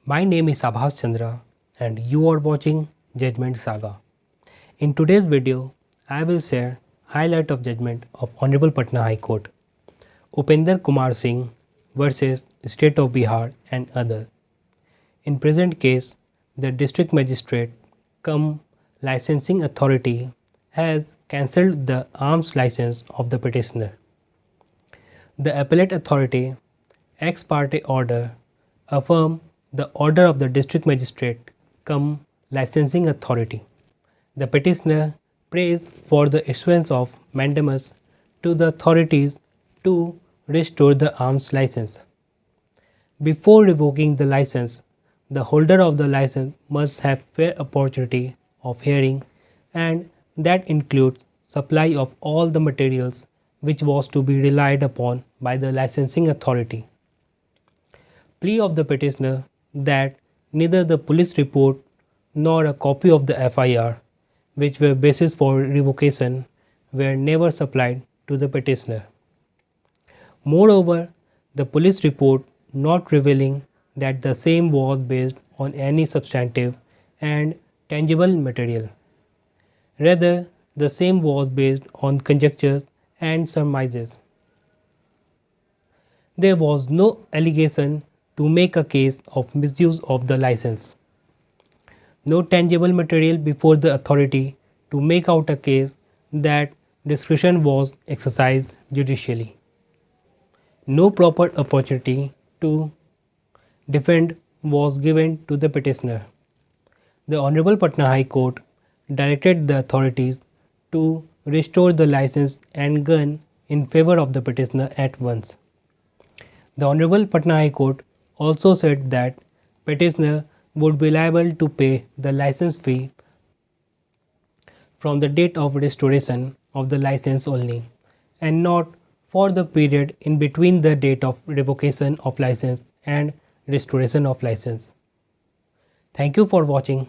My name is Abhas Chandra and you are watching Judgment Saga. In today's video, I will share highlight of judgment of Honorable Patna High Court, Upender Kumar Singh versus State of Bihar and other. In present case, the district magistrate cum licensing authority has cancelled the arms license of the petitioner. The appellate authority ex parte order affirm the order of the district magistrate cum licensing authority. The petitioner prays for the issuance of mandamus to the authorities to restore the arms license. Before revoking the license, the holder of the license must have fair opportunity of hearing, and that includes supply of all the materials which was to be relied upon by the licensing authority. Plea of the petitioner that neither the police report nor a copy of the FIR, which were basis for revocation, were never supplied to the petitioner. Moreover, the police report not revealing that the same was based on any substantive and tangible material. Rather, the same was based on conjectures and surmises. There was no allegation to make a case of misuse of the license. No tangible material before the authority to make out a case that discretion was exercised judicially. No proper opportunity to defend was given to the petitioner. The Honorable Patna High Court directed the authorities to restore the license and gun in favor of the petitioner at once. The Honorable Patna High Court also said that petitioner would be liable to pay the license fee from the date of restoration of the license only, and not for the period in between the date of revocation of license and restoration of license. Thank you for watching.